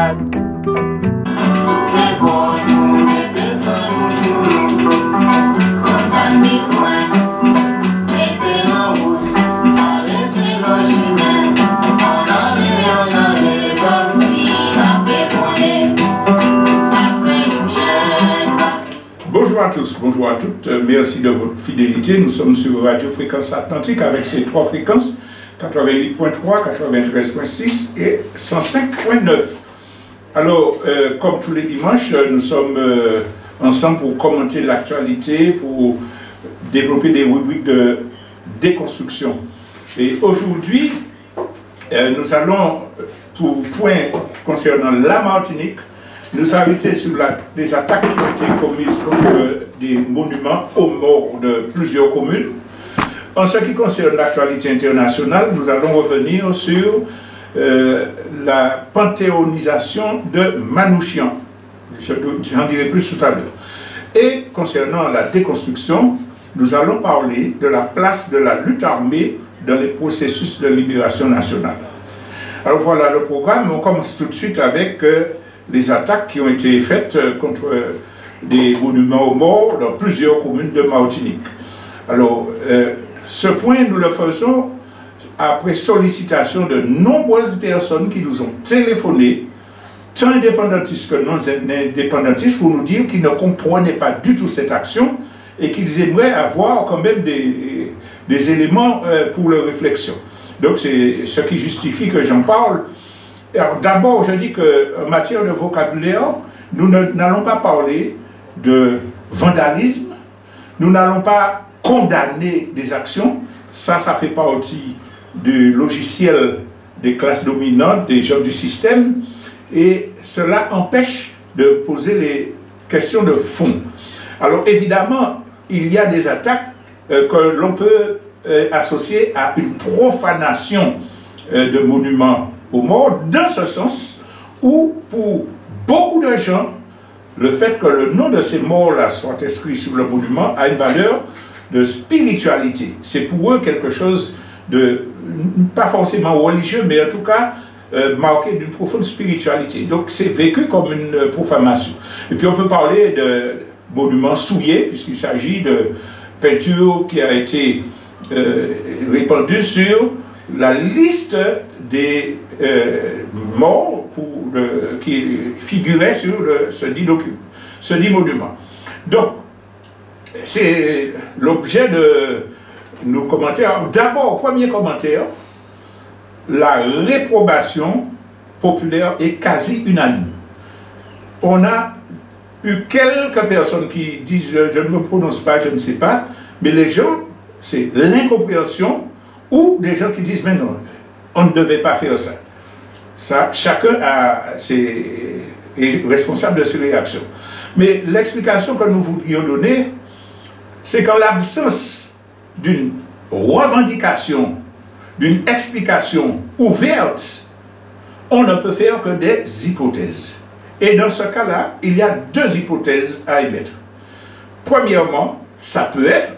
malade. Bonjour à tous, bonjour à toutes, merci de votre fidélité. Nous sommes sur Radio Fréquence Atlantique avec ces trois fréquences, 88.3, 93.6 et 105.9. Alors, comme tous les dimanches, nous sommes ensemble pour commenter l'actualité, pour développer des rubriques de déconstruction. Et aujourd'hui, nous allons, pour point concernant la Martinique, nous arrêter sur les attaques qui ont été commises contre des monuments aux morts de plusieurs communes. En ce qui concerne l'actualité internationale, nous allons revenir sur la panthéonisation de Manouchian. J'en dirai plus tout à l'heure. Et concernant la déconstruction, nous allons parler de la place de la lutte armée dans les processus de libération nationale. Alors voilà le programme. On commence tout de suite avec les attaques qui ont été faites contre des monuments aux morts dans plusieurs communes de Martinique. Alors, ce point, nous le faisons après sollicitation de nombreuses personnes qui nous ont téléphoné, tant indépendantistes que non indépendantistes, pour nous dire qu'ils ne comprenaient pas du tout cette action et qu'ils aimeraient avoir quand même des éléments pour leur réflexion. Donc, c'est ce qui justifie que j'en parle. Alors, d'abord, je dis qu'en matière de vocabulaire, nous n'allons pas parler de vandalisme, nous n'allons pas condamner des actions, ça fait partie du logiciel des classes dominantes, des gens du système, et cela empêche de poser les questions de fond. Alors, évidemment, il y a des attaques que l'on peut associer à une profanation de monuments aux morts, dans ce sens où, pour beaucoup de gens, le fait que le nom de ces morts-là soit inscrit sur le monument a une valeur de spiritualité. C'est pour eux quelque chose de, pas forcément religieux, mais en tout cas, marqué d'une profonde spiritualité. Donc c'est vécu comme une profanation. Et puis on peut parler de monuments souillés, puisqu'il s'agit de peinture qui a été répandue sur la liste des morts qui figuraient sur ce dit monument. Donc, c'est l'objet de nos commentaires. D'abord, premier commentaire, la réprobation populaire est quasi unanime. On a eu quelques personnes qui disent « je ne me prononce pas, je ne sais pas », mais les gens, c'est l'incompréhension, ou des gens qui disent « mais non, on ne devait pas faire ça ». Ça, chacun est responsable de ses réactions. Mais l'explication que nous voudrions donner, c'est qu'en l'absence d'une revendication, d'une explication ouverte, on ne peut faire que des hypothèses. Et dans ce cas-là, il y a deux hypothèses à émettre. Premièrement, ça peut être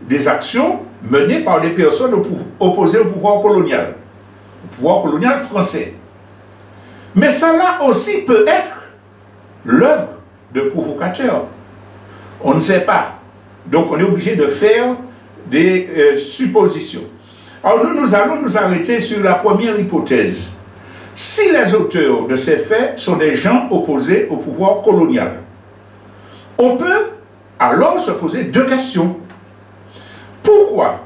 des actions menées par des personnes opposées au pouvoir colonial français. Mais cela aussi peut être l'œuvre de provocateurs. On ne sait pas. Donc on est obligé de faire des suppositions. Alors nous allons nous arrêter sur la première hypothèse. Si les auteurs de ces faits sont des gens opposés au pouvoir colonial, on peut alors se poser deux questions. Pourquoi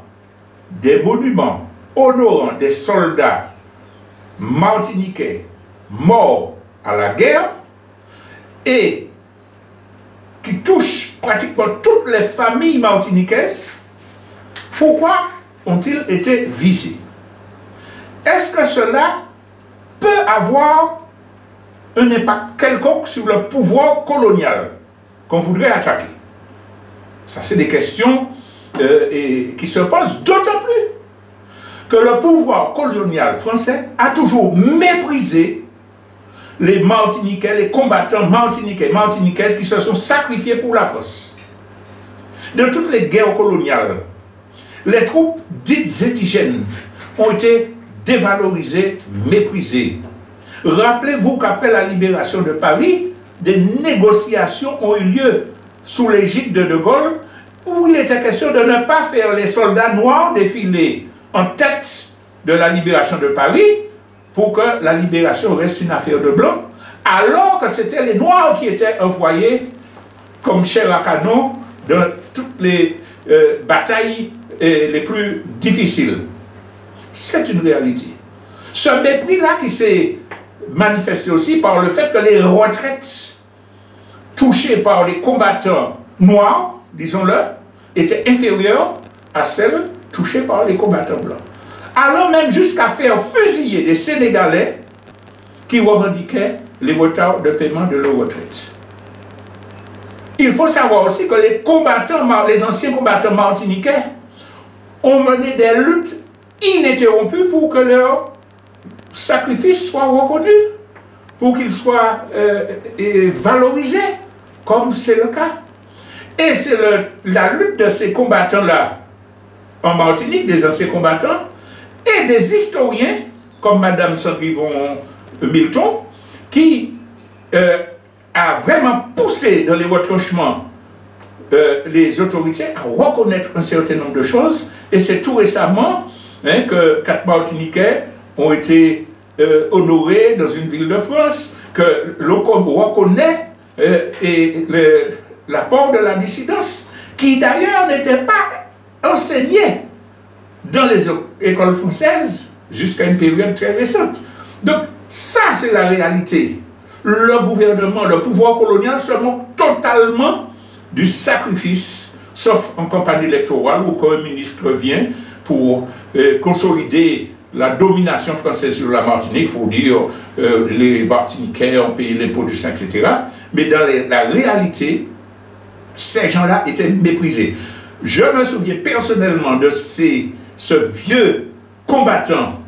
des monuments honorant des soldats martiniquais morts à la guerre et qui touchent pratiquement toutes les familles martiniquaises, pourquoi ont-ils été visés? Est-ce que cela peut avoir un impact quelconque sur le pouvoir colonial qu'on voudrait attaquer? Ça, c'est des questions qui se posent d'autant plus que le pouvoir colonial français a toujours méprisé les Martiniquais, les combattants martiniquais, martiniquaises qui se sont sacrifiés pour la France. Dans toutes les guerres coloniales, les troupes dites indigènes ont été dévalorisées, méprisées. Rappelez-vous qu'après la libération de Paris, des négociations ont eu lieu sous l'égide de Gaulle, où il était question de ne pas faire les soldats noirs défiler en tête de la libération de Paris, pour que la libération reste une affaire de blancs, alors que c'était les noirs qui étaient envoyés comme chair à canon dans toutes les batailles les plus difficiles. C'est une réalité. Ce mépris-là qui s'est manifesté aussi par le fait que les retraites touchées par les combattants noirs, disons-le, étaient inférieures à celles touchées par les combattants blancs. Allant même jusqu'à faire fusiller des Sénégalais qui revendiquaient les retards de paiement de leur retraite. Il faut savoir aussi que les anciens combattants martiniquais ont mené des luttes ininterrompues pour que leur sacrifice soit reconnu, pour qu'il soit valorisé, comme c'est le cas. Et c'est la lutte de ces combattants-là en Martinique, des anciens combattants, et des historiens, comme Mme Sandrivon Milton, qui a vraiment poussé dans les retranchements les autorités à reconnaître un certain nombre de choses. Et c'est tout récemment que 4 Martiniquais ont été honorés dans une ville de France, que l'on reconnaît l'apport de la dissidence, qui d'ailleurs n'était pas enseigné dans les écoles françaises jusqu'à une période très récente. Donc ça, c'est la réalité. Le gouvernement, le pouvoir colonial se moque totalement du sacrifice, sauf en campagne électorale où un ministre vient pour consolider la domination française sur la Martinique, pour dire les Martiniquais ont payé l'impôt du sang, etc. Mais dans la réalité, ces gens-là étaient méprisés. Je me souviens personnellement de ce vieux combattant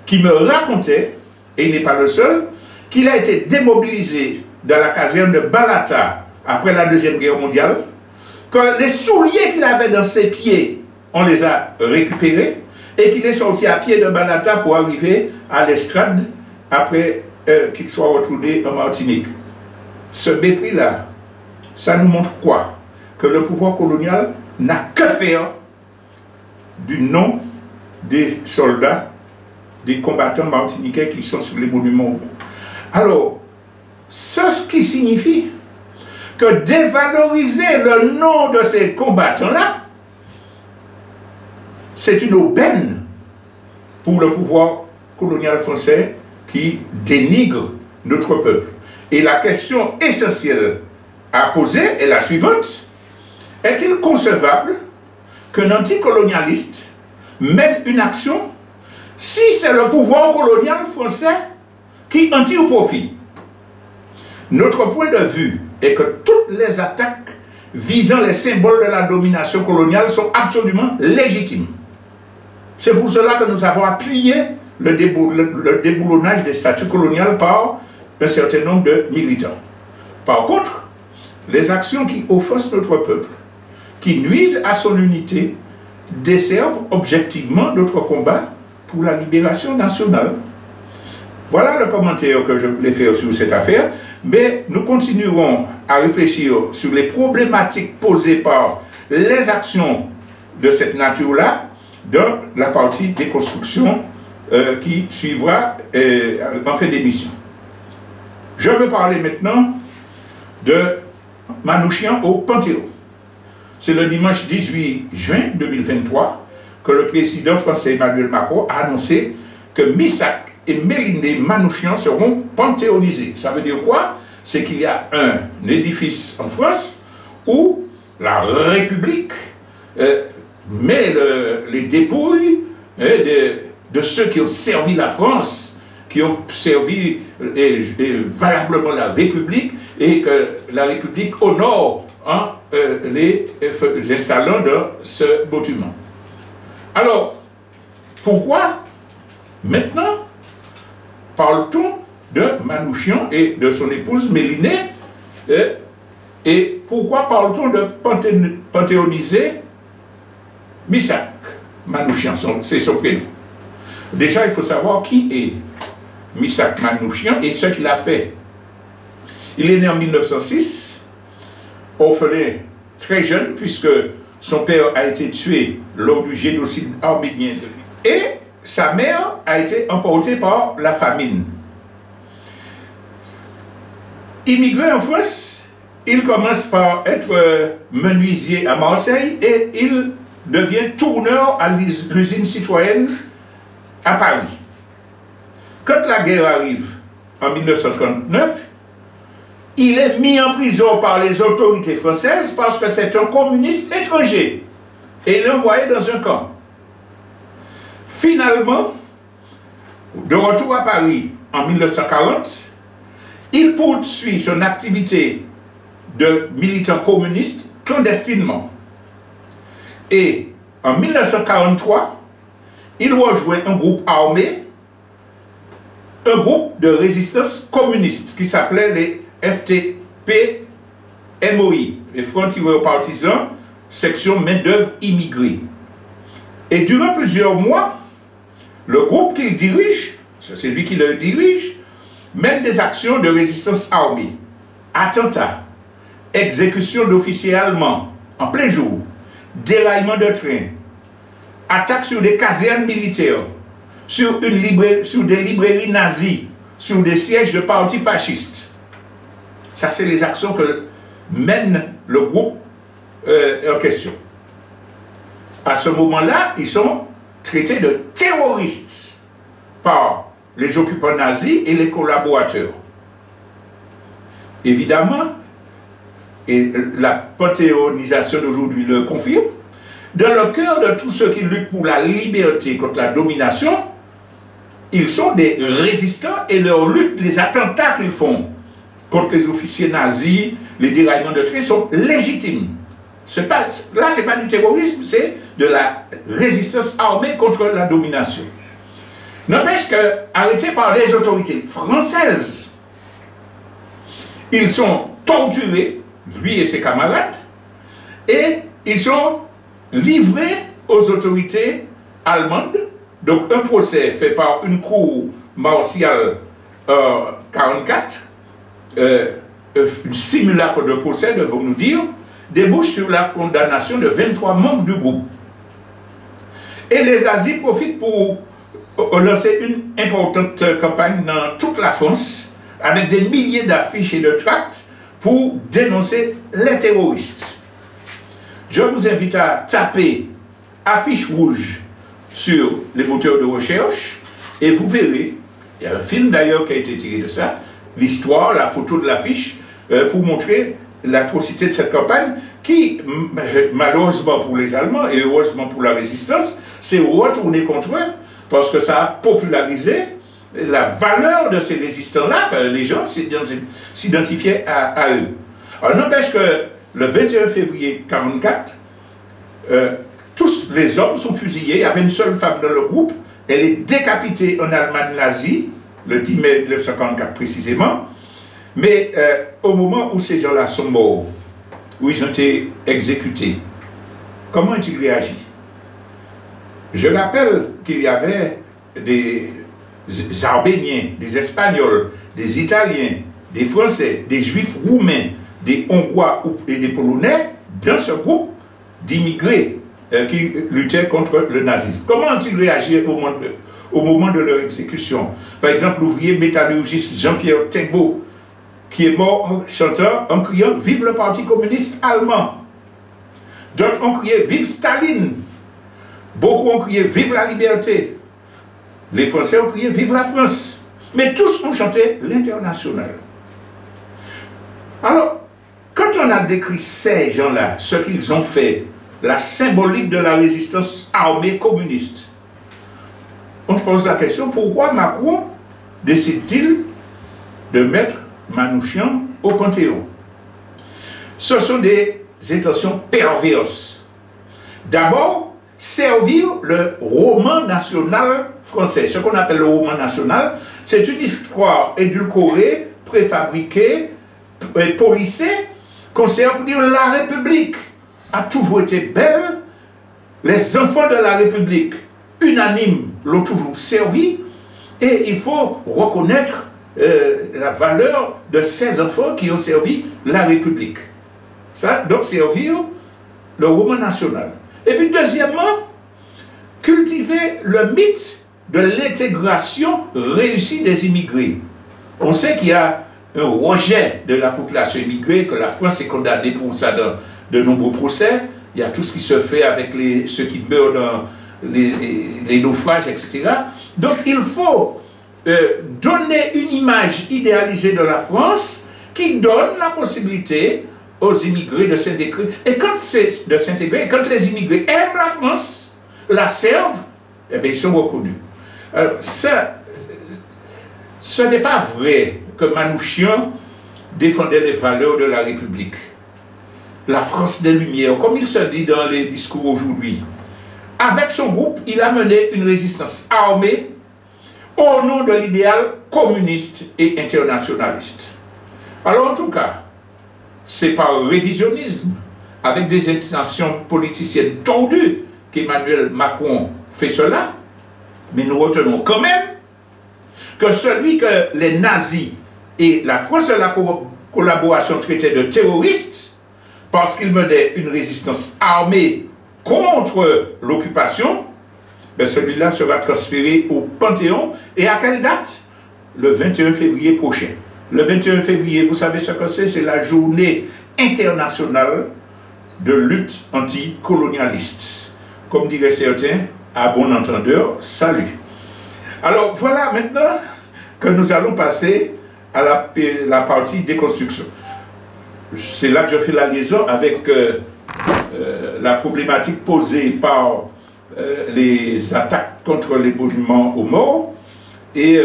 qui me racontait, et il n'est pas le seul, qu'il a été démobilisé dans la caserne de Balata après la Deuxième Guerre mondiale, que les souliers qu'il avait dans ses pieds, on les a récupérés, et qu'il est sorti à pied de Balata pour arriver à l'estrade après qu'il soit retourné en Martinique. Ce mépris-là, ça nous montre quoi? Que le pouvoir colonial n'a que faire du nom des soldats, des combattants martiniquais qui sont sur les monuments. Alors, ce qui signifie que dévaloriser le nom de ces combattants-là, c'est une aubaine pour le pouvoir colonial français qui dénigre notre peuple. Et la question essentielle à poser est la suivante. Est-il concevable qu'un anticolonialiste mène une action si c'est le pouvoir colonial français qui en tire profit? Notre point de vue est que toutes les attaques visant les symboles de la domination coloniale sont absolument légitimes. C'est pour cela que nous avons appuyé le déboulonnage des statuts coloniales par un certain nombre de militants. Par contre, les actions qui offensent notre peuple, qui nuisent à son unité, desservent objectivement notre combat pour la libération nationale. Voilà le commentaire que je voulais faire sur cette affaire, mais nous continuerons à réfléchir sur les problématiques posées par les actions de cette nature-là dans la partie déconstruction qui suivra en fin d'émission. Je veux parler maintenant de Manouchian au Panthéon. C'est le dimanche 18 juin 2023 que le président français Emmanuel Macron a annoncé que Missak et Méliné Manouchian seront panthéonisés. Ça veut dire quoi? C'est qu'il y a un édifice en France où la République met les dépouilles de ceux qui ont servi la France, qui ont servi valablement la République, et que la République honore les installant dans ce bâtiment. Alors, pourquoi maintenant parle-t-on de Manouchian et de son épouse Méliné, et pourquoi parle-t-on de panthéoniser Missak Manouchian? C'est son prénom. Déjà, il faut savoir qui est Misak Manouchian et ce qu'il a fait. Il est né en 1906, orphelin très jeune, puisque son père a été tué lors du génocide arménien. Et sa mère a été emportée par la famine. Immigré en France, il commence par être menuisier à Marseille et il devient tourneur à l'usine citoyenne à Paris. Quand la guerre arrive en 1939, il est mis en prison par les autorités françaises parce que c'est un communiste étranger et il est envoyé dans un camp. Finalement, de retour à Paris en 1940, il poursuit son activité de militant communiste clandestinement. Et en 1943, il rejoint un groupe armé, un groupe de résistance communiste qui s'appelait les FTP-MOI, les Front Tireurs Partisans, section main-d'œuvre immigrée. Et durant plusieurs mois, le groupe qu'il dirige, c'est lui qui le dirige, mène des actions de résistance armée, attentats, exécution d'officiers allemands en plein jour, déraillement de train, attaques sur des casernes militaires, sur des librairies nazies, sur des sièges de partis fascistes. Ça, c'est les actions que mène le groupe en question. À ce moment-là, ils sont traités de terroristes par les occupants nazis et les collaborateurs. Évidemment, et la panthéonisation d'aujourd'hui le confirme, dans le cœur de tous ceux qui luttent pour la liberté contre la domination, ils sont des résistants et leur lutte, les attentats qu'ils font contre les officiers nazis, les déraillements de train sont légitimes. Là, ce n'est pas du terrorisme, c'est de la résistance armée contre la domination. N'empêche qu'arrêtés par les autorités françaises, ils sont torturés, lui et ses camarades, et ils sont livrés aux autorités allemandes. Donc un procès fait par une cour martiale 44, une simulacre de procès, devons-nous dire, débouche sur la condamnation de 23 membres du groupe. Et les nazis profitent pour lancer une importante campagne dans toute la France, avec des milliers d'affiches et de tracts pour dénoncer les terroristes. Je vous invite à taper affiche rouge sur les moteurs de recherche et vous verrez, il y a un film d'ailleurs qui a été tiré de ça, l'histoire, la photo de l'affiche, pour montrer l'atrocité de cette campagne qui, malheureusement pour les Allemands et heureusement pour la résistance, s'est retournée contre eux parce que ça a popularisé la valeur de ces résistants-là, que les gens s'identifiaient à eux. Alors n'empêche que le 21 février 1944, tous les hommes sont fusillés, il y avait une seule femme dans le groupe, elle est décapitée en Allemagne nazie, le 10 mai 1944 précisément, mais au moment où ces gens-là sont morts, où ils ont été exécutés, comment ont-ils réagi? Je rappelle qu'il y avait des Arméniens, des Espagnols, des Italiens, des Français, des Juifs roumains, des Hongrois et des Polonais dans ce groupe d'immigrés qui luttaient contre le nazisme. Comment ont-ils réagi au moment de leur exécution? Par exemple, l'ouvrier métallurgiste Jean-Pierre Tingot, qui est mort en chantant, en criant « Vive le Parti communiste allemand ». D'autres ont crié « Vive Staline ». Beaucoup ont crié « Vive la liberté ». Les Français ont crié « Vive la France ». Mais tous ont chanté l'Internationale. Alors, quand on a décrit ces gens-là, ce qu'ils ont fait, la symbolique de la résistance armée communiste, on se pose la question, pourquoi Macron décide-t-il de mettre Manouchian au Panthéon? Ce sont des intentions perverses. D'abord, servir le roman national français. Ce qu'on appelle le roman national, c'est une histoire édulcorée, préfabriquée, policée, qu'on sert pour dire la République a toujours été belle, les enfants de la République, unanimes, l'ont toujours servi, Et il faut reconnaître la valeur de ces enfants qui ont servi la République. Ça, donc, servir le roman national. Et puis, deuxièmement, cultiver le mythe de l'intégration réussie des immigrés. On sait qu'il y a un rejet de la population immigrée, que la France est condamnée pour ça dans de nombreux procès. Il y a tout ce qui se fait avec ceux qui meurent dans les naufrages, etc. Donc, il faut donner une image idéalisée de la France qui donne la possibilité aux immigrés de s'intégrer. Et quand c'est de s'intégrer, quand les immigrés aiment la France, la servent, eh bien, ils sont reconnus. Alors, ça, ce n'est pas vrai que Manouchian défendait les valeurs de la République. La France des Lumières, comme il se dit dans les discours aujourd'hui. Avec son groupe, il a mené une résistance armée au nom de l'idéal communiste et internationaliste. Alors, en tout cas, c'est par révisionnisme, avec des intentions politiciennes tordues, qu'Emmanuel Macron fait cela. Mais nous retenons quand même que celui que les nazis et la France de la collaboration traitaient de terroristes, parce qu'il menait une résistance armée contre l'occupation, ben celui-là sera transféré au Panthéon. Et à quelle date? Le 21 février prochain. Le 21 février, vous savez ce que c'est? C'est la journée internationale de lutte anticolonialiste. Comme diraient certains, à bon entendeur, salut. Alors voilà maintenant que nous allons passer à la partie déconstruction. C'est là que je fais la liaison avec la problématique posée par les attaques contre les monuments aux morts et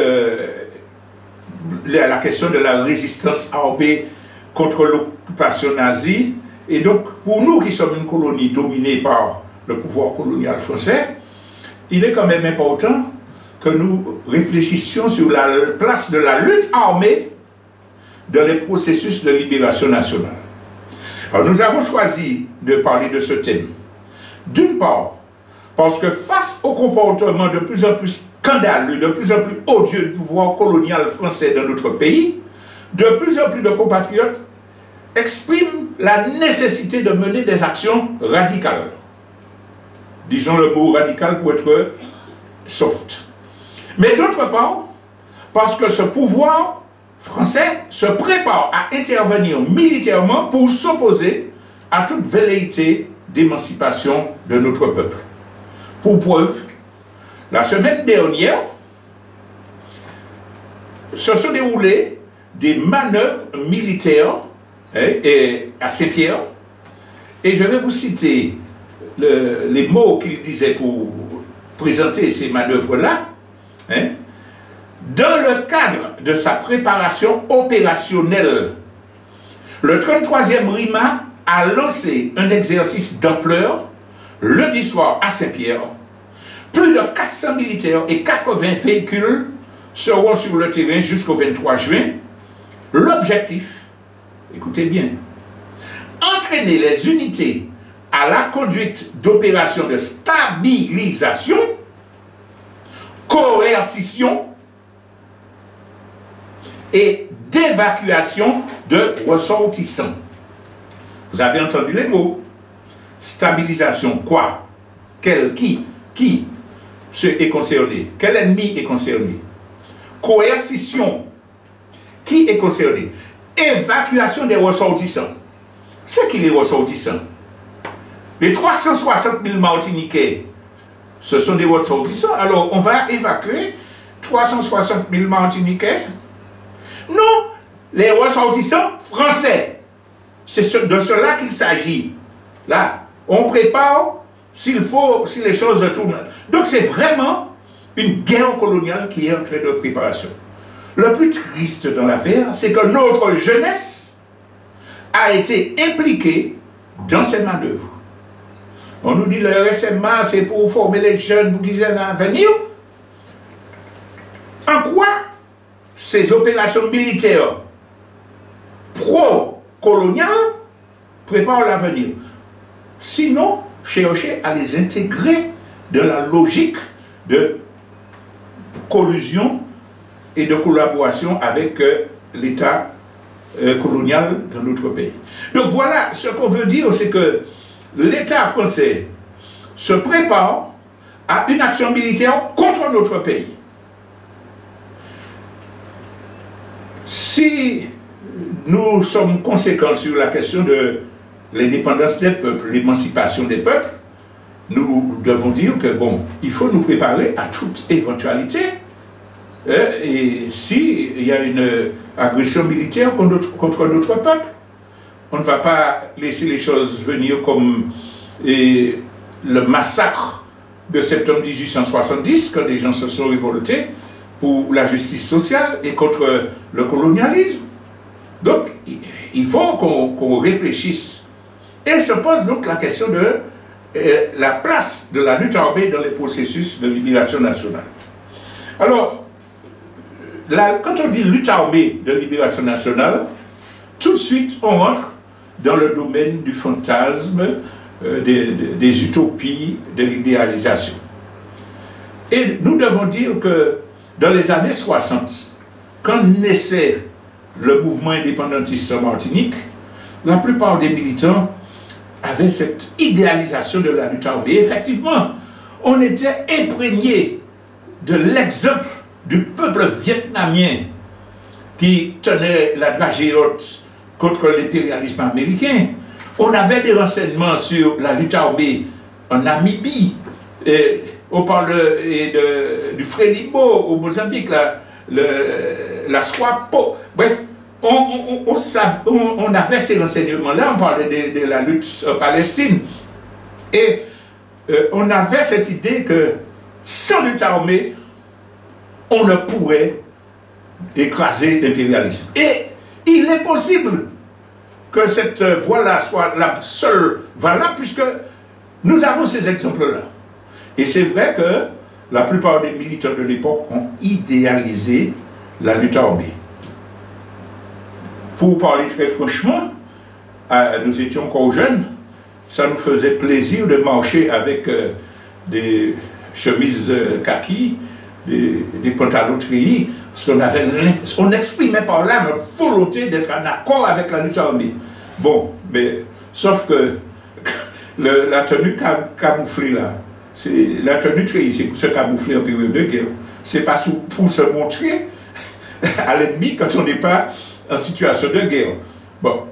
la question de la résistance armée contre l'occupation nazie. Et donc, pour nous qui sommes une colonie dominée par le pouvoir colonial français, il est quand même important que nous réfléchissions sur la place de la lutte armée dans les processus de libération nationale. Alors, nous avons choisi de parler de ce thème. D'une part, parce que face au comportement de plus en plus scandaleux, de plus en plus odieux du pouvoir colonial français dans notre pays, de plus en plus de compatriotes expriment la nécessité de mener des actions radicales. Disons le mot radical pour être soft. Mais d'autre part, parce que ce pouvoir français se prépare à intervenir militairement pour s'opposer à toute velléité d'émancipation de notre peuple. Pour preuve, la semaine dernière, se sont déroulées des manœuvres militaires à Saint-Pierre, et je vais vous citer les mots qu'il disait pour présenter ces manœuvres-là. Dans le cadre de sa préparation opérationnelle, le 33e RIMA a lancé un exercice d'ampleur lundi soir à Saint-Pierre. Plus de 400 militaires et 80 véhicules seront sur le terrain jusqu'au 23 juin. L'objectif, écoutez bien, entraîner les unités à la conduite d'opérations de stabilisation, coercition et d'évacuation de ressortissants. Vous avez entendu les mots. Stabilisation, quoi? Quel, qui est concerné? Quel ennemi est concerné? Coercition, qui est concerné? Évacuation des ressortissants. C'est qui les ressortissants? Les 360 000 Martiniquais, ce sont des ressortissants. Alors, on va évacuer 360 000 Martiniquais? Non, les ressortissants français. C'est de cela qu'il s'agit. Là, on prépare s'il faut, si les choses tournent. Donc, c'est vraiment une guerre coloniale qui est en train de préparation. Le plus triste dans l'affaire, c'est que notre jeunesse a été impliquée dans ces manœuvres. On nous dit le RSMA, c'est pour former les jeunes pour qu'ils aient un avenir. En quoi ces opérations militaires pro-coloniales préparent l'avenir? Sinon, chercher à les intégrer dans la logique de collusion et de collaboration avec l'État colonial dans notre pays. Donc voilà, ce qu'on veut dire, c'est que l'État français se prépare à une action militaire contre notre pays. Si nous sommes conséquents sur la question de l'indépendance des peuples, l'émancipation des peuples, nous devons dire que, bon, il faut nous préparer à toute éventualité. Et s'il y a une agression militaire contre notre peuple, on ne va pas laisser les choses venir comme le massacre de septembre 1870, quand les gens se sont révoltés pour la justice sociale et contre le colonialisme. Donc, il faut qu'on réfléchisse. Et se pose donc la question de la place de la lutte armée dans les processus de libération nationale. Alors, quand on dit lutte armée de libération nationale, tout de suite on rentre dans le domaine du fantasme, des utopies, de l'idéalisation. Et nous devons dire que dans les années 60, quand naissait le mouvement indépendantiste en Martinique, la plupart des militants avaient cette idéalisation de la lutte armée. Effectivement, on était imprégné de l'exemple du peuple vietnamien qui tenait la dragée haute contre l'impérialisme américain. On avait des renseignements sur la lutte armée en Namibie. On parle du Frelimo au Mozambique, la SWAPO. Bref, on avait ces renseignements-là, on parlait de la lutte en Palestine. Et on avait cette idée que sans lutte armée, on ne pourrait écraser l'impérialisme. Et il est possible que cette voie-là soit la seule valable, puisque nous avons ces exemples-là. Et c'est vrai que la plupart des militants de l'époque ont idéalisé la lutte armée. Pour parler très franchement, nous étions encore jeunes, ça nous faisait plaisir de marcher avec des chemises kaki, des pantalons treillis, parce qu'on exprimait par là notre volonté d'être en accord avec la lutte armée. Bon, mais sauf que la tenue camouflée là, la tenue treillie, c'est pour se camoufler en période de guerre. C'est pas pour se montrer à l'ennemi quand on n'est pas en situation de guerre. Bon,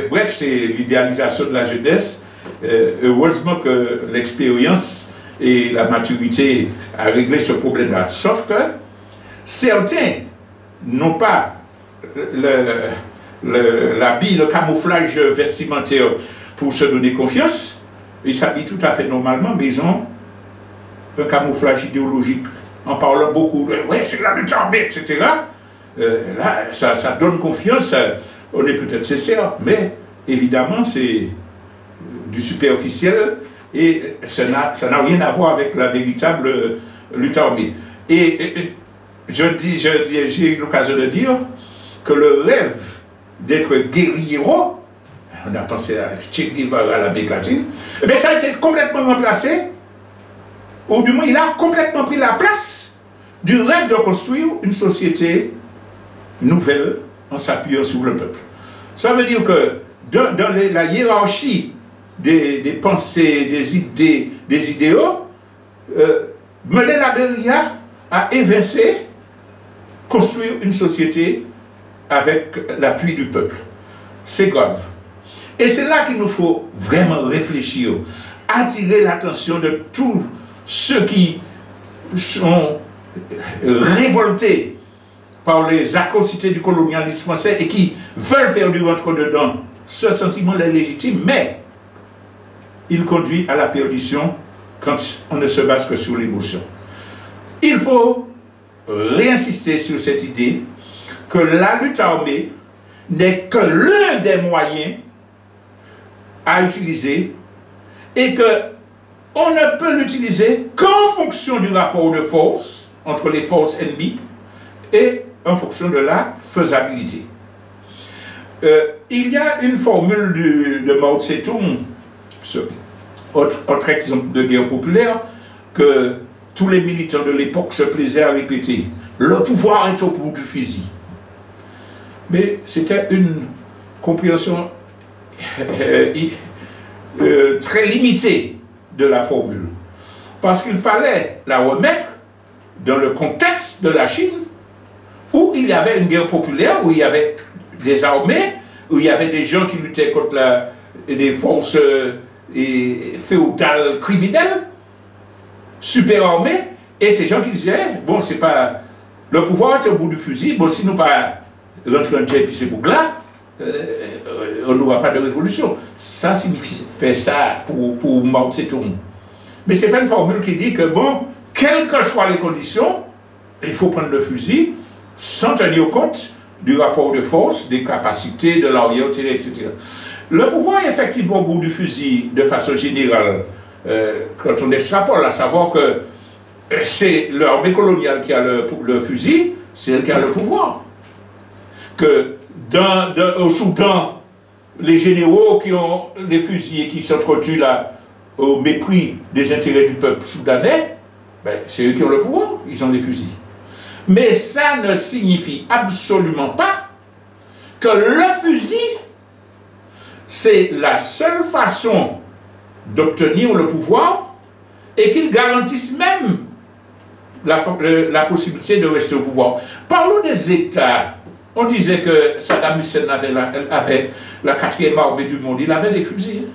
bref, c'est l'idéalisation de la jeunesse. Heureusement que l'expérience et la maturité a réglé ce problème-là. Sauf que certains n'ont pas l'habit, le camouflage vestimentaire pour se donner confiance. Ils s'habillent tout à fait normalement, mais ils ont un camouflage idéologique en parlant beaucoup de « ouais, c'est la lutte armée », etc. Là, ça donne confiance, on est peut-être sincère, mais évidemment, c'est du superficiel et ça n'a rien à voir avec la véritable lutte armée. Et j'ai eu l'occasion de dire que le rêve d'être guerriero, on a pensé à Che Guevara, à l'Amérique latine, mais ça a été complètement remplacé, ou du moins il a complètement pris la place du rêve de construire une société nouvelle en s'appuyant sur le peuple. Ça veut dire que dans la hiérarchie des pensées, des idées, des idéaux, mener la guérilla a évincé construire une société avec l'appui du peuple. C'est grave. Et c'est là qu'il nous faut vraiment réfléchir, attirer l'attention de tous ceux qui sont révoltés par les atrocités du colonialisme français et qui veulent faire du rentre-dedans. Ce sentiment est légitime, mais il conduit à la perdition quand on ne se base que sur l'émotion. Il faut réinsister sur cette idée que la lutte armée n'est que l'un des moyens à utiliser et qu'on ne peut l'utiliser qu'en fonction du rapport de force entre les forces ennemies et en fonction de la faisabilité. Il y a une formule de Mao Tse-tung, autre exemple de guerre populaire, que tous les militants de l'époque se plaisaient à répéter. le pouvoir est au bout du fusil. Mais c'était une compréhension très limitée de la formule. Parce qu'il fallait la remettre dans le contexte de la Chine, où il y avait une guerre populaire, où il y avait des armées, où il y avait des gens qui luttaient contre les forces féodales criminelles, super armées, et ces gens qui disaient, bon, c'est pas... Le pouvoir est au bout du fusil, bon, si nous pas rentrer en jet puis c'est boucla, on n'aura pas de révolution. Ça signifie faire ça pour Mao Tse-tung. Mais ce n'est pas une formule qui dit que, bon, quelles que soient les conditions, il faut prendre le fusil sans tenir compte du rapport de force, des capacités, de loyauté, etc. Le pouvoir est effectivement au bout du fusil de façon générale, quand on extrapole, à savoir que c'est l'armée coloniale qui a le fusil, c'est elle qui a le pouvoir. Que au Soudan, les généraux qui ont les fusils et qui s'entretuent là au mépris des intérêts du peuple soudanais, ben, c'est eux qui ont le pouvoir, ils ont les fusils. Mais ça ne signifie absolument pas que le fusil, c'est la seule façon d'obtenir le pouvoir et qu'ils garantissent même la possibilité de rester au pouvoir. Parlons des États. On disait que Saddam Hussein avait la 4e armée du monde. Il avait des fusils.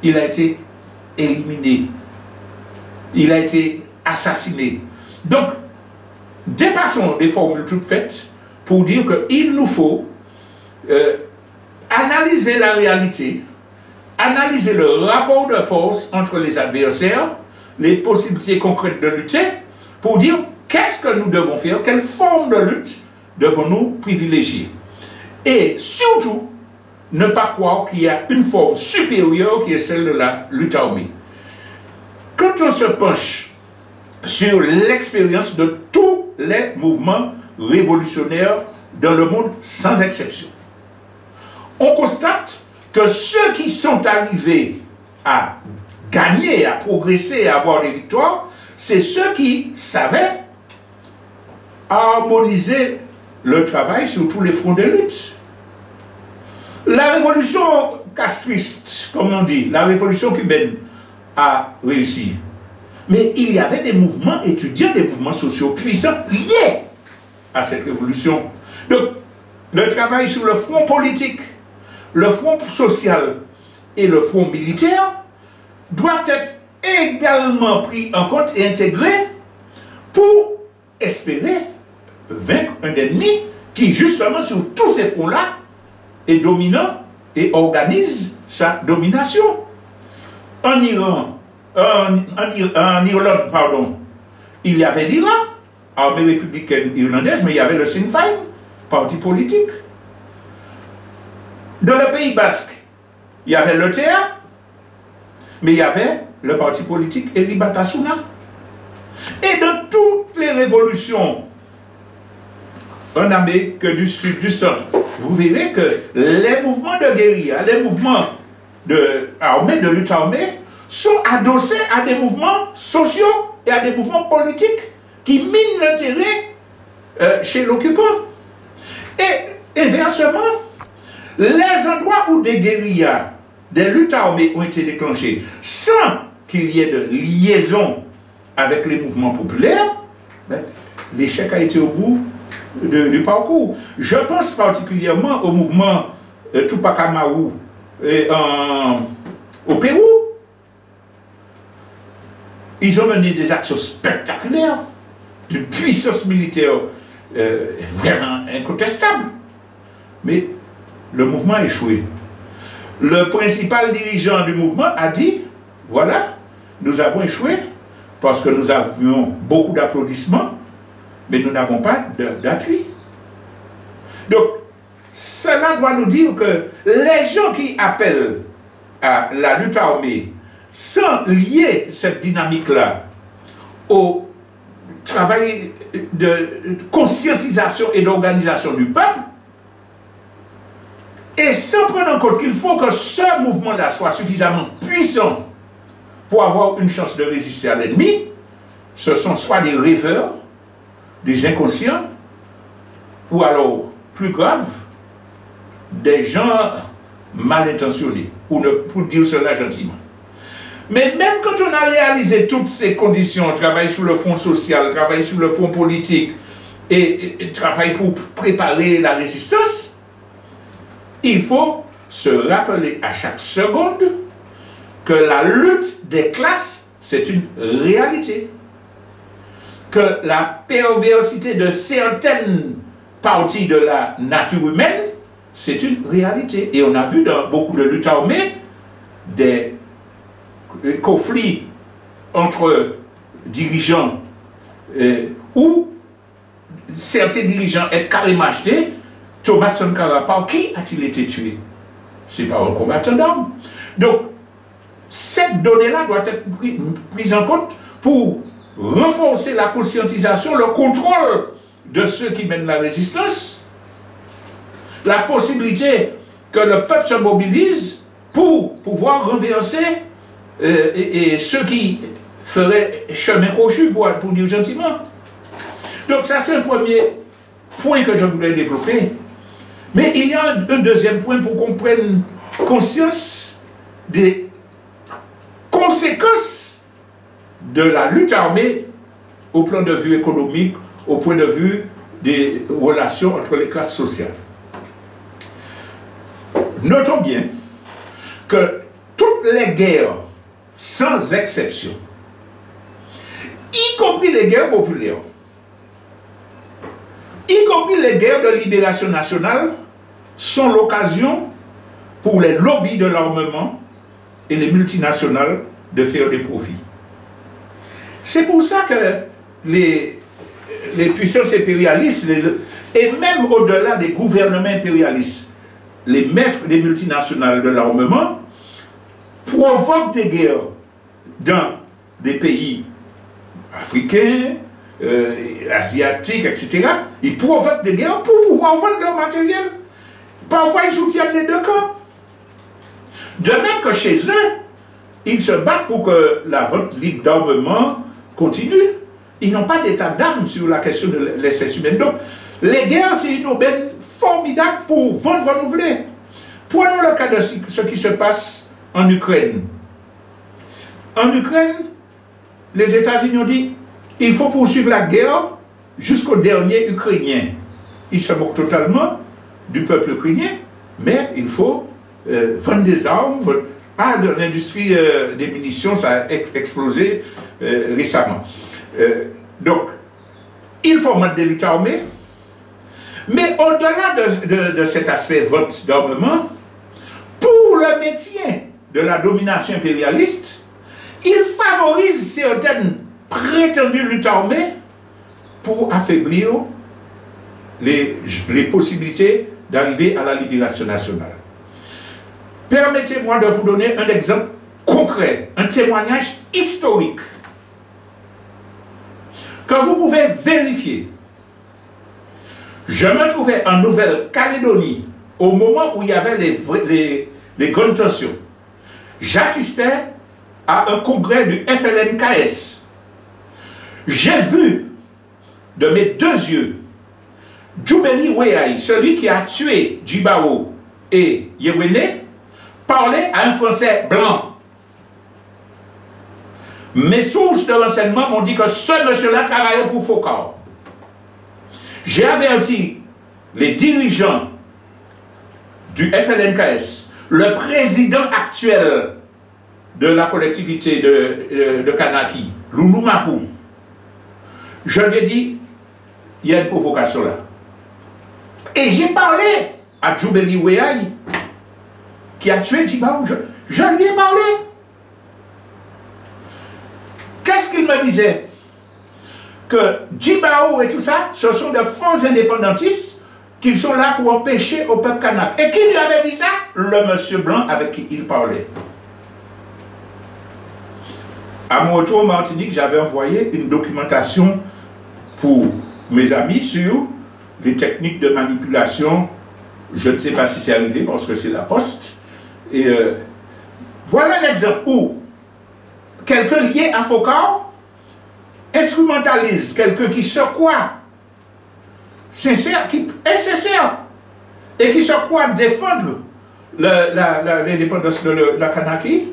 Il a été éliminé. Il a été assassiné. Donc, dépassons des formules toutes faites pour dire qu'il nous faut analyser la réalité, analyser le rapport de force entre les adversaires, les possibilités concrètes de lutter, pour dire qu'est-ce que nous devons faire, quelle forme de lutte devons-nous privilégier. Et surtout, ne pas croire qu'il y a une forme supérieure qui est celle de la lutte armée. Quand on se penche sur l'expérience de tous les mouvements révolutionnaires dans le monde, sans exception, on constate que ceux qui sont arrivés à gagner, à progresser, à avoir des victoires, c'est ceux qui savaient harmoniser le travail sur tous les fronts de lutte. La révolution castriste, comme on dit, la révolution cubaine a réussi. Mais il y avait des mouvements étudiants, des mouvements sociaux puissants liés à cette révolution. Donc, le travail sur le front politique, le front social et le front militaire doivent être également pris en compte et intégrés pour espérer vaincre un ennemi qui, justement, sur tous ces fronts-là, est dominant et organise sa domination. En Iran, en Irlande, pardon, il y avait l'Iran, armée républicaine irlandaise, mais il y avait le Sinn Féin, parti politique. Dans le Pays Basque, il y avait l'ETA, mais il y avait le parti politique Eri Batasuna. Et dans toutes les révolutions en Amérique du Sud, du Centre, vous verrez que les mouvements de guérilla, les mouvements de lutte armée, sont adossés à des mouvements sociaux et à des mouvements politiques qui minent l'intérêt chez l'occupant. Et inversement, les endroits où des guérillas, des luttes armées ont été déclenchées sans qu'il y ait de liaison avec les mouvements populaires, ben, l'échec a été au bout du parcours. Je pense particulièrement au mouvement Tupac Amaru au Pérou. Ils ont mené des actions spectaculaires, d'une puissance militaire vraiment incontestable. Mais le mouvement a échoué. Le principal dirigeant du mouvement a dit, voilà, nous avons échoué parce que nous avions beaucoup d'applaudissements, mais nous n'avons pas d'appui. Donc, cela doit nous dire que les gens qui appellent à la lutte armée sans lier cette dynamique-là au travail de conscientisation et d'organisation du peuple, et sans prendre en compte qu'il faut que ce mouvement-là soit suffisamment puissant pour avoir une chance de résister à l'ennemi, ce sont soit des rêveurs, des inconscients, ou alors, plus grave, des gens mal intentionnés, pour dire cela gentiment. Mais même quand on a réalisé toutes ces conditions, travail sur le front social, travail sur le front politique, et travail pour préparer la résistance, il faut se rappeler à chaque seconde que la lutte des classes, c'est une réalité. Que la perversité de certaines parties de la nature humaine, c'est une réalité. Et on a vu dans beaucoup de luttes armées des conflits entre dirigeants où certains dirigeants sont carrément achetés. Thomas Sankara, par qui a-t-il été tué? C'est par un combattant d'armes. Donc, cette donnée-là doit être prise en compte pour renforcer la conscientisation, le contrôle de ceux qui mènent la résistance, la possibilité que le peuple se mobilise pour pouvoir renverser et ceux qui feraient chemin crochu, pour dire gentiment. Donc ça, c'est un premier point que je voulais développer. Mais il y a un deuxième point pour qu'on prenne conscience des conséquences de la lutte armée au plan de vue économique, au point de vue des relations entre les classes sociales. Notons bien que toutes les guerres, sans exception, y compris les guerres populaires, y compris les guerres de libération nationale, sont l'occasion pour les lobbies de l'armement et les multinationales de faire des profits. C'est pour ça que les puissances impérialistes, et même au-delà des gouvernements impérialistes, les maîtres des multinationales de l'armement provoquent des guerres dans des pays africains, asiatiques, etc. Ils provoquent des guerres pour pouvoir vendre leur matériel. Parfois, ils soutiennent les deux camps. De même que chez eux, ils se battent pour que la vente libre d'armement continue. Ils n'ont pas d'état d'âme sur la question de l'espèce humaine. Donc, les guerres, c'est une aubaine formidable pour vendre renouveler. Prenons le cas de ce qui se passe en Ukraine. En Ukraine, les États-Unis ont dit il faut poursuivre la guerre jusqu'au dernier Ukrainien. Ils se moquent totalement du peuple ukrainien, mais il faut vendre des armes. L'industrie des munitions, ça a explosé récemment. Donc, il faut mettre des luttes armées, mais au-delà de cet aspect vote d'armement, pour le maintien de la domination impérialiste, il favorise certaines prétendues luttes armées pour affaiblir les possibilités d'arriver à la libération nationale. Permettez-moi de vous donner un exemple concret, un témoignage historique que vous pouvez vérifier. Je me trouvais en Nouvelle-Calédonie au moment où il y avait les grandes tensions. J'assistais à un congrès du FLNKS. J'ai vu de mes deux yeux Djoubeli Weyai, celui qui a tué Djibao et Yewene, parler à un Français blanc. Mes sources de renseignement m'ont dit que ce monsieur-là travaillait pour Focard. J'ai averti les dirigeants du FLNKS, le président actuel de la collectivité de Kanaki, Loulou Mapou. Je lui ai dit, il y a une provocation là. Et j'ai parlé à Djoubeli Weyai, qui a tué Djibao. Je lui ai parlé. Qu'est-ce qu'il me disait? Que Djibao et tout ça, ce sont de faux indépendantistes qui sont là pour empêcher au peuple kanak. Et qui lui avait dit ça? Le monsieur blanc avec qui il parlait. À mon retour en Martinique, j'avais envoyé une documentation pour mes amis sur les techniques de manipulation. Je ne sais pas si c'est arrivé parce que c'est la poste. Et voilà un exemple où quelqu'un lié à Focard instrumentalise quelqu'un qui se croit sincère, qui est sincère, et qui se croit défendre l'indépendance de la Kanaki,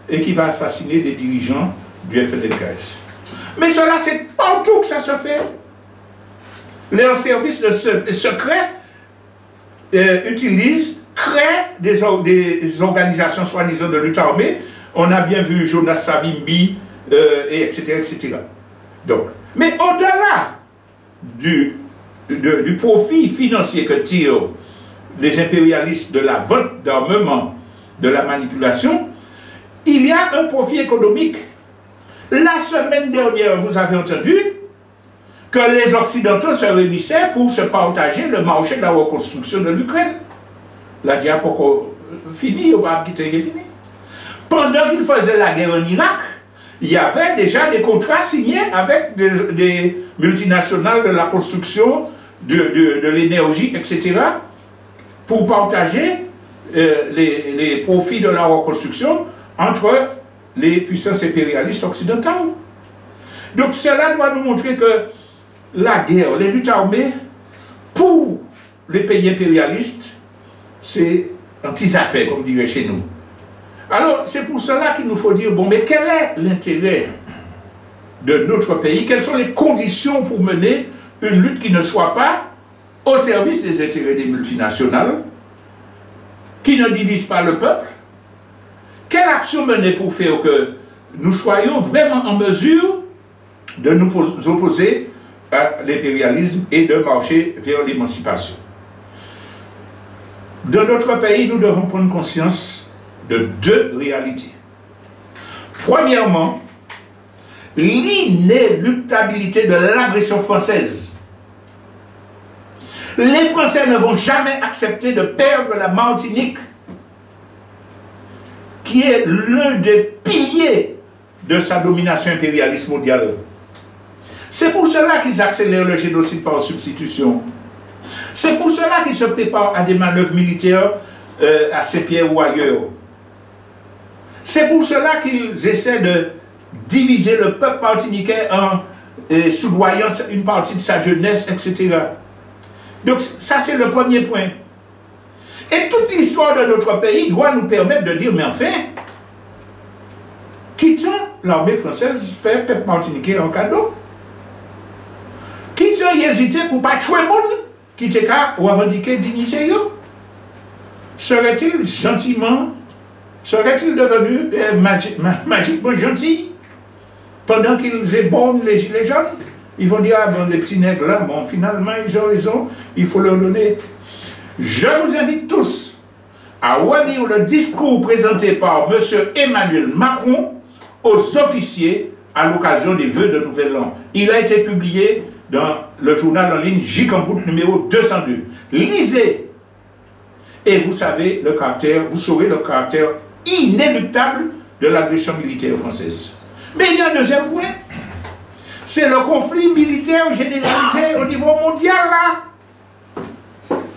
et qui va assassiner des dirigeants du FNLKS. Mais cela, c'est partout que ça se fait. Les services de secrets utilisent, créent des organisations soi-disant de lutte armée. On a bien vu Jonas Savimbi, etc., etc. Donc, mais au-delà du profit financier que tirent les impérialistes de la vente d'armement, de la manipulation, il y a un profit économique. La semaine dernière, vous avez entendu que les Occidentaux se réunissaient pour se partager le marché de la reconstruction de l'Ukraine. La diapo fini, ou pas quitter fini. Pendant qu'ils faisaient la guerre en Irak, il y avait déjà des contrats signés avec des multinationales de la construction, de l'énergie, etc., pour partager les profits de la reconstruction entre les puissances impérialistes occidentales. Donc cela doit nous montrer que la guerre, les luttes armées, pour les pays impérialistes, c'est anti-affaires, comme dirait chez nous. Alors, c'est pour cela qu'il nous faut dire, bon, mais quel est l'intérêt de notre pays? Quelles sont les conditions pour mener une lutte qui ne soit pas au service des intérêts des multinationales, qui ne divise pas le peuple? Quelle action mener pour faire que nous soyons vraiment en mesure de nous opposer à l'impérialisme et de marcher vers l'émancipation? Dans notre pays, nous devons prendre conscience de deux réalités. Premièrement, l'inéluctabilité de l'agression française. Les Français ne vont jamais accepter de perdre la Martinique, qui est l'un des piliers de sa domination impérialiste mondiale. C'est pour cela qu'ils accélèrent le génocide par substitution. C'est pour cela qu'ils se préparent à des manœuvres militaires à Saint-Pierre ou ailleurs. C'est pour cela qu'ils essaient de diviser le peuple martiniquais en soudoyant une partie de sa jeunesse, etc. Donc ça, c'est le premier point. Et toute l'histoire de notre pays doit nous permettre de dire, mais enfin, quittons l'armée française, fait peuple martiniquais en cadeau. Quittons y hésiter pour ne pas tuer le monde, qui était qu'à revendiquer dignité. Serait-il gentiment, serait-il devenu magiquement gentil pendant qu'ils ébornent les gilets jaunes? Ils vont dire, ah bon, les petits nègres là, bon, finalement, ils ont raison, il faut leur donner. Je vous invite tous à relire le discours présenté par M. Emmanuel Macron aux officiers à l'occasion des vœux de Nouvel An. Il a été publié dans le journal en ligne Jikambout numéro 202. Lisez et vous savez le caractère, vous saurez le caractère inéluctable de l'agression militaire française. Mais il y a un deuxième point, c'est le conflit militaire généralisé au niveau mondial là,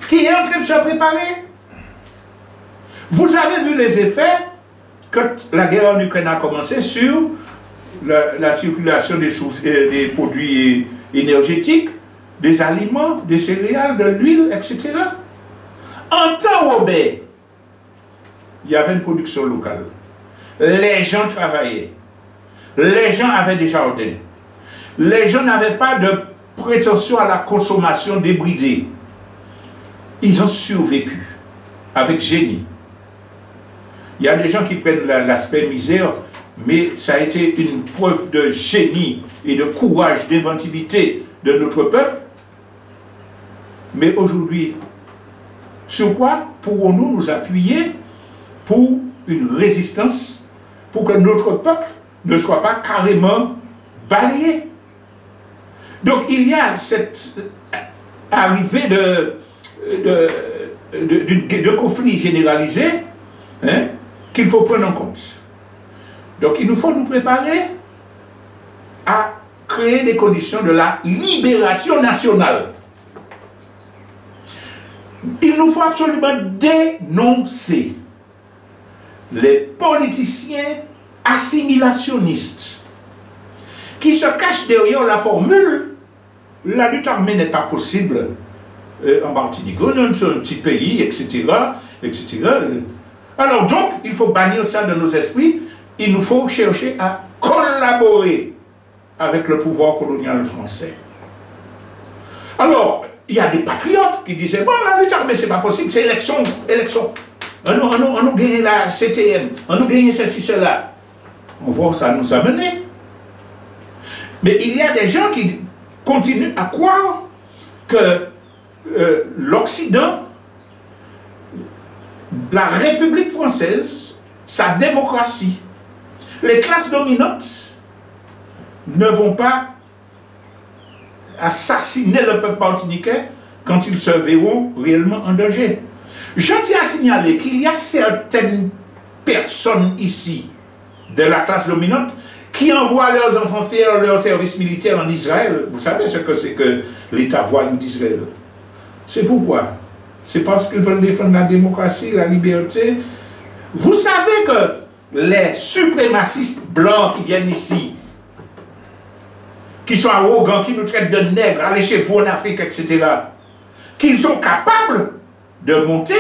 qui est en train de se préparer. Vous avez vu les effets quand la guerre en Ukraine a commencé sur la circulation des produits énergétiques, des aliments, des céréales, de l'huile, etc. En temps Robert, il y avait une production locale. Les gens travaillaient. Les gens avaient des jardins. Les gens n'avaient pas de prétention à la consommation débridée. Ils ont survécu avec génie. Il y a des gens qui prennent l'aspect misère, mais ça a été une preuve de génie et de courage, d'inventivité de notre peuple. Mais aujourd'hui, sur quoi pourrons-nous nous appuyer pour une résistance, pour que notre peuple ne soit pas carrément balayé? Donc il y a cette arrivée de conflits généralisés, hein, qu'il faut prendre en compte. Donc il nous faut nous préparer à créer les conditions de la libération nationale. Il nous faut absolument dénoncer les politiciens assimilationnistes qui se cachent derrière la formule « la lutte armée n'est pas possible en Martinique. Nous sommes un petit pays, etc., etc. Alors donc, il faut bannir ça de nos esprits. Il nous faut chercher à collaborer avec le pouvoir colonial français. Alors, il y a des patriotes qui disaient, bon, la lutte armée, c'est pas possible, c'est élection, élection. On nous gagne la CTM, on nous gagne ceci, cela. On voit où ça nous a mené. Mais il y a des gens qui continuent à croire que l'Occident, la République française, sa démocratie, les classes dominantes ne vont pas assassiner le peuple martiniquais quand ils se verront réellement en danger. Je tiens à signaler qu'il y a certaines personnes ici de la classe dominante qui envoient leurs enfants faire leur service militaire en Israël. Vous savez ce que c'est que l'État voyou d'Israël? C'est pourquoi? C'est parce qu'ils veulent défendre la démocratie, la liberté. Vous savez que les suprémacistes blancs qui viennent ici, qui sont arrogants, qui nous traitent de nègres, allez chez vous en Afrique, etc., qu'ils sont capables de monter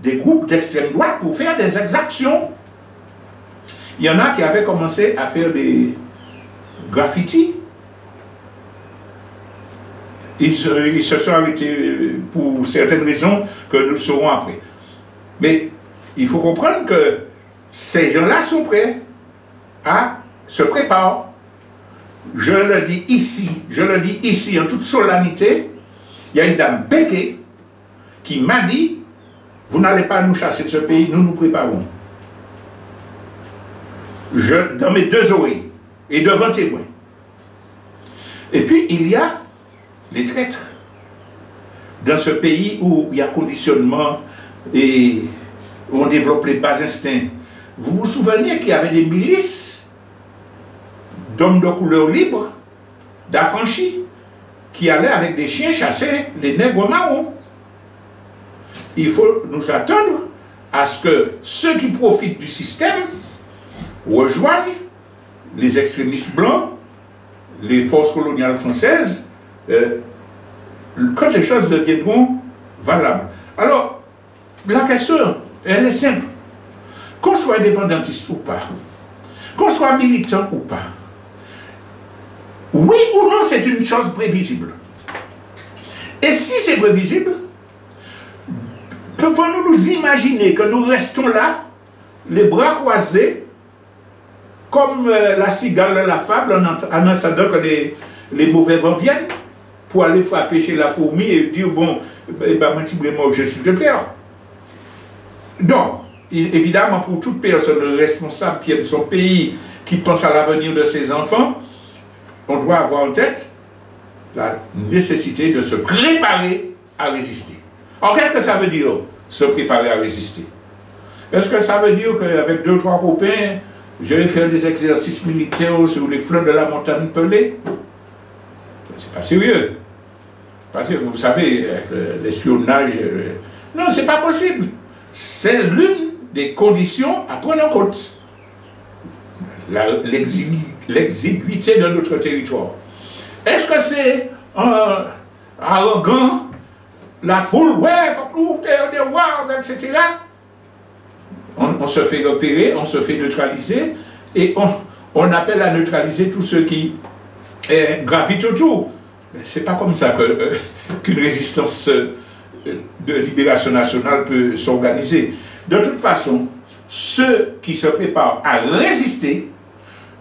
des groupes d'extrême droite pour faire des exactions. Il y en a qui avaient commencé à faire des graffitis. Ils se sont arrêtés pour certaines raisons que nous saurons après. Mais il faut comprendre que ces gens-là sont prêts à se préparer. Je le dis ici en toute solennité, il y a une dame Béquet qui m'a dit, vous n'allez pas nous chasser de ce pays, nous nous préparons. Dans mes deux oreilles et devant témoins. Et puis il y a les traîtres. Dans ce pays où il y a conditionnement et où on développe les bas instincts, vous vous souvenez qu'il y avait des milices d'hommes de couleur libre, d'affranchis, qui allaient avec des chiens chasser les nègres marrons. Il faut nous attendre à ce que ceux qui profitent du système rejoignent les extrémistes blancs, les forces coloniales françaises, quand les choses deviendront valables. Alors, la question, elle est simple. Qu'on soit indépendantiste ou pas, qu'on soit militant ou pas, oui ou non, c'est une chose prévisible. Et si c'est prévisible, pouvons-nous nous imaginer que nous restons là, les bras croisés, comme la cigale de la fable, en attendant que les mauvais vents viennent, pour aller frapper chez la fourmi et dire, bon, je suis de plaire. Donc, évidemment, pour toute personne responsable qui aime son pays, qui pense à l'avenir de ses enfants, on doit avoir en tête la nécessité de se préparer à résister. Alors, qu'est-ce que ça veut dire, se préparer à résister? Est-ce que ça veut dire qu'avec 2 ou 3 copains, je vais faire des exercices militaires sur les flancs de la montagne Pelée? C'est pas sérieux. Parce que vous savez, l'espionnage... non, c'est pas possible. C'est l'une des conditions à prendre en compte. L'exiguïté de notre territoire. Est-ce que c'est arrogant, la foule, ouais, faut des wards, etc. On se fait repérer, on se fait neutraliser, et on appelle à neutraliser tous ceux qui gravitent autour. C'est pas comme ça qu'une résistance de libération nationale peut s'organiser. De toute façon, ceux qui se préparent à résister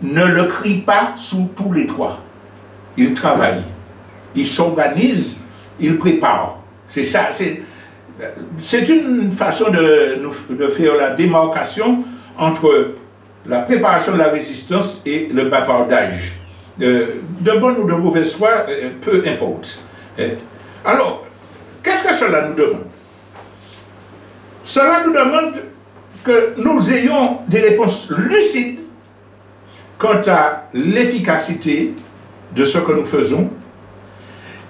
ne le crient pas sous tous les toits. Ils travaillent, ils s'organisent, ils préparent. C'est ça, c'est une façon de faire la démarcation entre la préparation de la résistance et le bavardage. De bonne ou de mauvaise foi, peu importe. Alors, qu'est-ce que cela nous demande? Cela nous demande que nous ayons des réponses lucides quant à l'efficacité de ce que nous faisons.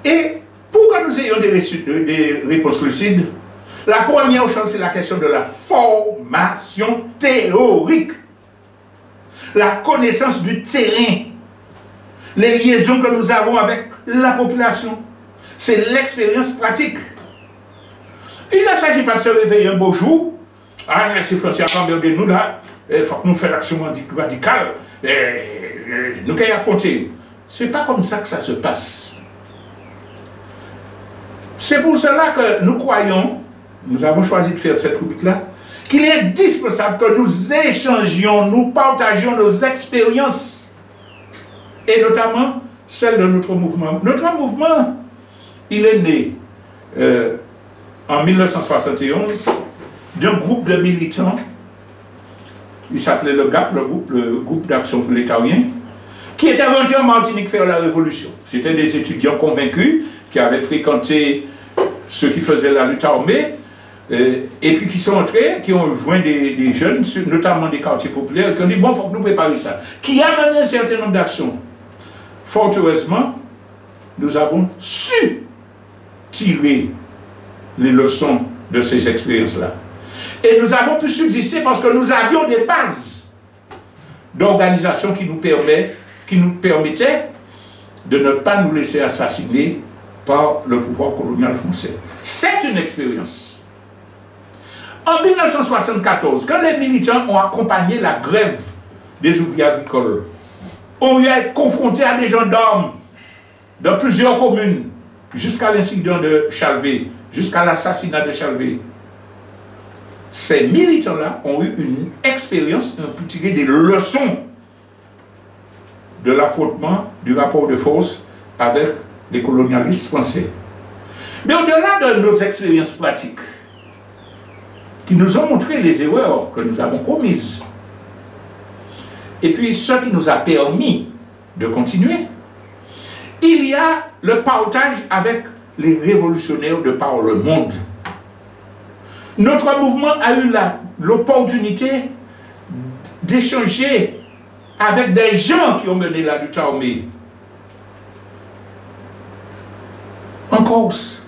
Et pour que nous ayons des réponses lucides, la première chose, c'est la question de la formation théorique. La connaissance du terrain. Les liaisons que nous avons avec la population. C'est l'expérience pratique. Il ne s'agit pas de se réveiller un beau jour. Ah, si François a emmerdé nous là, il faut que nous fassions l'action radicale. Nous devons affronter. Ce n'est pas comme ça que ça se passe. C'est pour cela que nous croyons, nous avons choisi de faire cette rubrique-là, qu'il est indispensable que nous échangions, nous partagions nos expériences, et notamment celle de notre mouvement. Notre mouvement, il est né en 1971 d'un groupe de militants, il s'appelait le GAP, le groupe d'action prolétarien, qui était rentré en Martinique faire la révolution. C'était des étudiants convaincus qui avaient fréquenté ceux qui faisaient la lutte armée, et puis qui sont entrés, qui ont joint des jeunes, notamment des quartiers populaires, et qui ont dit, bon, il faut que nous préparions ça. Qui a mené un certain nombre d'actions. Fort heureusement, nous avons su tirer les leçons de ces expériences-là. Et nous avons pu subsister parce que nous avions des bases d'organisation qui nous permettaient de ne pas nous laisser assassiner par le pouvoir colonial français. C'est une expérience. En 1974, quand les militants ont accompagné la grève des ouvriers agricoles, ont eu à être confrontés à des gendarmes dans plusieurs communes, jusqu'à l'incident de Chalvet, jusqu'à l'assassinat de Chalvet. Ces militants-là ont eu une expérience, ont pu tirer des leçons de l'affrontement, du rapport de force avec les colonialistes français. Mais au-delà de nos expériences pratiques, qui nous ont montré les erreurs que nous avons commises, et puis ce qui nous a permis de continuer, il y a le partage avec les révolutionnaires de par le monde. Notre mouvement a eu l'opportunité d'échanger avec des gens qui ont mené la lutte armée en Corse,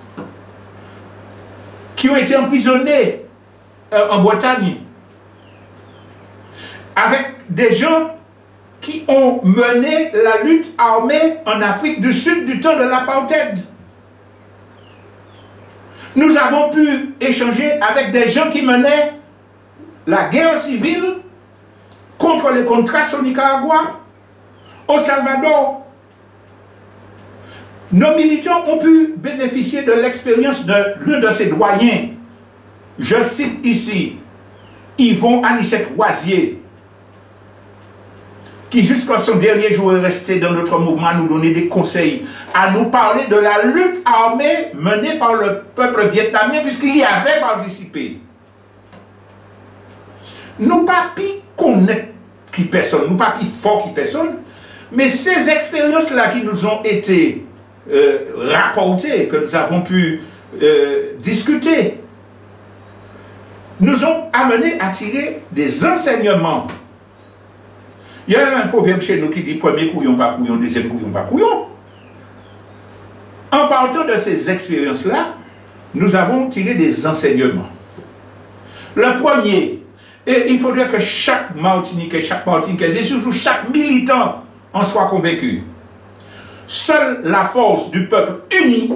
qui ont été emprisonnés en Bretagne, avec des gens qui ont mené la lutte armée en Afrique du Sud du temps de l'apartheid. Nous avons pu échanger avec des gens qui menaient la guerre civile contre les Contras au Nicaragua, au Salvador. Nos militants ont pu bénéficier de l'expérience de l'un de ces doyens. Je cite ici Yvon Anicet-Roisier, qui jusqu'à son dernier jour est resté dans notre mouvement à nous donner des conseils, à nous parler de la lutte armée menée par le peuple vietnamien, puisqu'il y avait participé. Nous pas pi connaître qui personne, nous pas pi fort qui personne, mais ces expériences-là qui nous ont été rapportées, que nous avons pu discuter, nous ont amené à tirer des enseignements. Il y a un proverbe chez nous qui dit premier couillon, pas couillon, deuxième couillon, pas couillon. En partant de ces expériences-là, nous avons tiré des enseignements. Le premier, et il faudrait que chaque Martiniquais, et surtout chaque militant en soit convaincu. Seule la force du peuple uni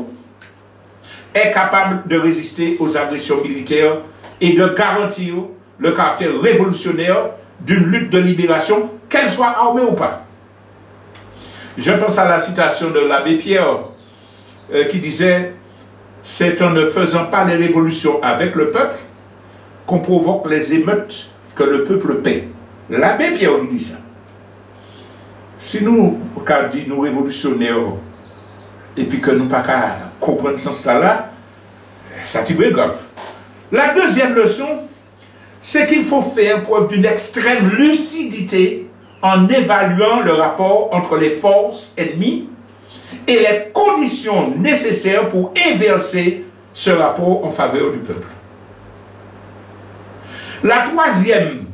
est capable de résister aux agressions militaires et de garantir le caractère révolutionnaire d'une lutte de libération, qu'elle soit armée ou pas. Je pense à la citation de l'abbé Pierre qui disait « C'est en ne faisant pas les révolutions avec le peuple qu'on provoque les émeutes que le peuple paie. » L'abbé Pierre lui dit ça. Si nous, qu'a dit nous révolutionnaires, et puis que nous pas qu'à comprendre ce sens-là, ça t'est grave. La deuxième leçon, c'est qu'il faut faire preuve d'une extrême lucidité en évaluant le rapport entre les forces ennemies et les conditions nécessaires pour inverser ce rapport en faveur du peuple. La troisième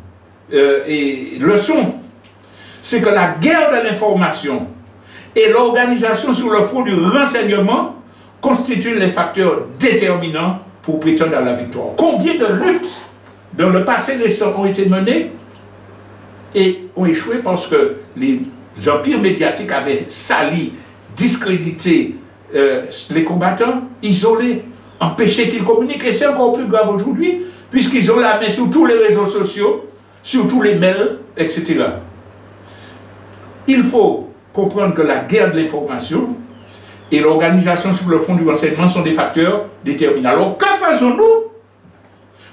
leçon, c'est que la guerre de l'information et l'organisation sur le front du renseignement constituent les facteurs déterminants pour prétendre à la victoire. Combien de luttes dans le passé récent ont été menées et ont échoué parce que les empires médiatiques avaient sali, discrédité les combattants, isolés. empêcher qu'ils communiquent. Et c'est encore plus grave aujourd'hui, puisqu'ils ont la main sur tous les réseaux sociaux, sur tous les mails, etc. Il faut comprendre que la guerre de l'information et l'organisation sur le fond du renseignement sont des facteurs déterminants. Alors, que faisons-nous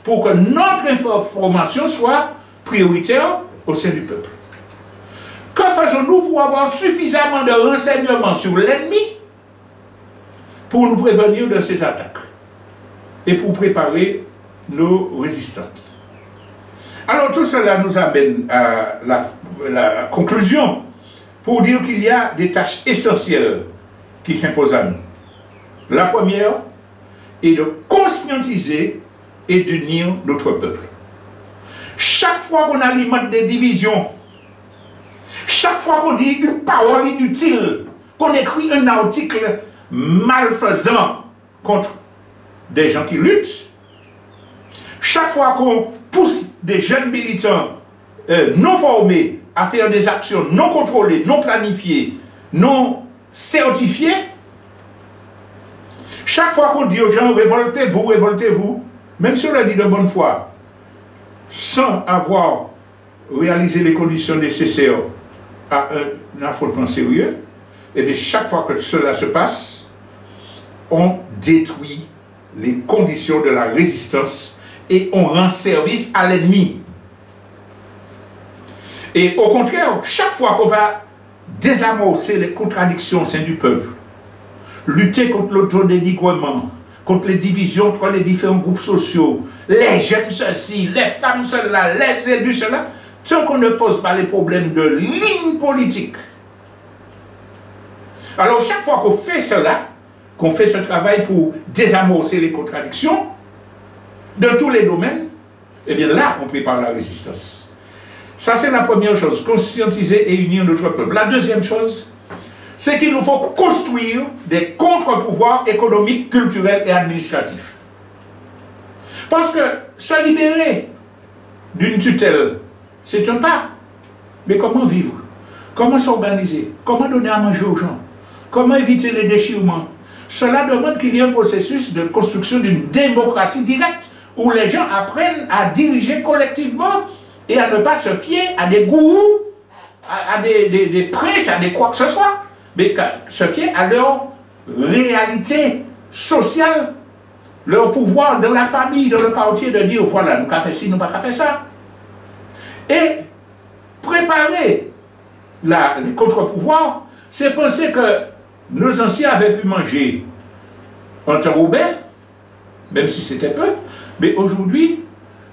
pour que notre information soit prioritaire au sein du peuple? Que faisons-nous pour avoir suffisamment de renseignements sur l'ennemi pour nous prévenir de ces attaques et pour préparer nos résistantes? Alors tout cela nous amène à la conclusion pour dire qu'il y a des tâches essentielles qui s'imposent à nous. La première est de conscientiser et d'unir notre peuple. Chaque fois qu'on alimente des divisions, chaque fois qu'on dit une parole inutile, qu'on écrit un article malfaisant contre des gens qui luttent, chaque fois qu'on pousse des jeunes militants non formés à faire des actions non contrôlées, non planifiées, non certifiées, chaque fois qu'on dit aux gens révoltez-vous, même si on l'a dit de bonne foi, sans avoir réalisé les conditions nécessaires à un affrontement sérieux, et bien chaque fois que cela se passe, on détruit les conditions de la résistance et on rend service à l'ennemi. Et au contraire, chaque fois qu'on va désamorcer les contradictions au sein du peuple, lutter contre l'autodénigrement, contre les divisions entre les différents groupes sociaux, les jeunes ceci, les femmes cela, les élus cela, tant qu'on ne pose pas les problèmes de ligne politique. Alors chaque fois qu'on fait cela, qu'on fait ce travail pour désamorcer les contradictions, dans tous les domaines, eh bien là, on prépare la résistance. Ça, c'est la première chose, conscientiser et unir notre peuple. La deuxième chose, c'est qu'il nous faut construire des contre-pouvoirs économiques, culturels et administratifs. Parce que se libérer d'une tutelle, c'est un pas. Mais comment vivre? Comment s'organiser? Comment donner à manger aux gens? Comment éviter les déchirements? Cela demande qu'il y ait un processus de construction d'une démocratie directe où les gens apprennent à diriger collectivement et à ne pas se fier à des gourous, à des princes, à des quoi que ce soit, mais se fier à leur réalité sociale, leur pouvoir dans la famille, dans le quartier, de dire voilà, nous avons fait ci, nous n'avons pas fait ça. Et préparer les contre-pouvoirs, c'est penser que nos anciens avaient pu manger un enrobé, même si c'était peu, mais aujourd'hui,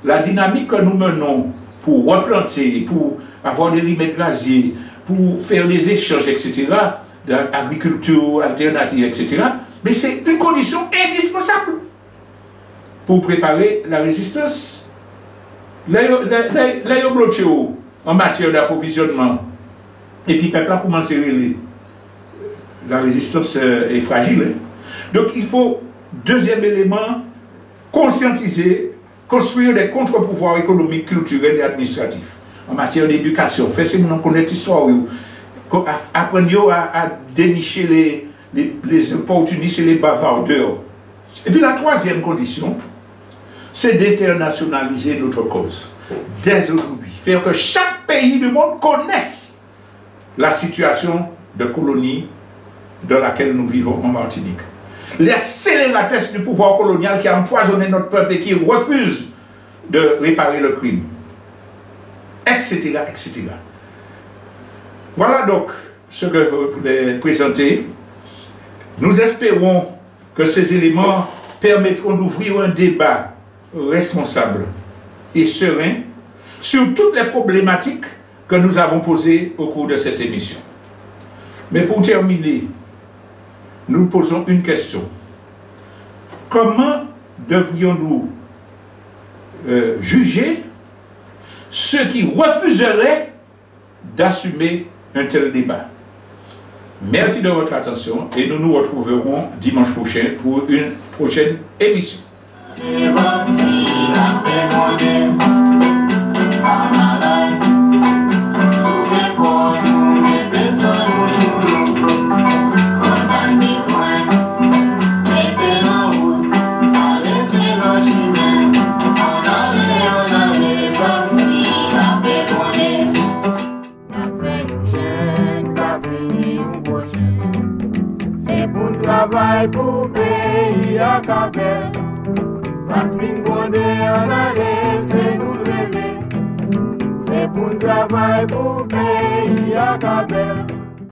la dynamique que nous menons pour replanter, pour avoir des remèdes gaziers, pour faire des échanges, etc., d'agriculture alternative, etc., mais c'est une condition indispensable pour préparer la résistance. Les bloqués en matière d'approvisionnement, et puis le peuple a commencé à révéler. La résistance est fragile. Hein? Donc il faut, deuxième élément, conscientiser, construire des contre-pouvoirs économiques, culturels et administratifs. En matière d'éducation, faire si nous connaissons l'histoire, apprendre à dénicher les opportunistes et les bavardeurs. Et puis la troisième condition, c'est d'internationaliser notre cause. Dès aujourd'hui, faire que chaque pays du monde connaisse la situation de colonie dans laquelle nous vivons en Martinique. Les accélérateurs du pouvoir colonial qui a empoisonné notre peuple et qui refuse de réparer le crime, etc., etc. Voilà donc ce que je voulais présenter. Nous espérons que ces éléments permettront d'ouvrir un débat responsable et serein sur toutes les problématiques que nous avons posées au cours de cette émission. Mais pour terminer, nous posons une question. Comment devrions-nous juger ceux qui refuseraient d'assumer un tel débat? Merci de votre attention et nous nous retrouverons dimanche prochain pour une prochaine émission. travail pour pays à Capel. Maxime Gondé en allée, c'est nous le relais. C'est pour travail pour pays à Capel.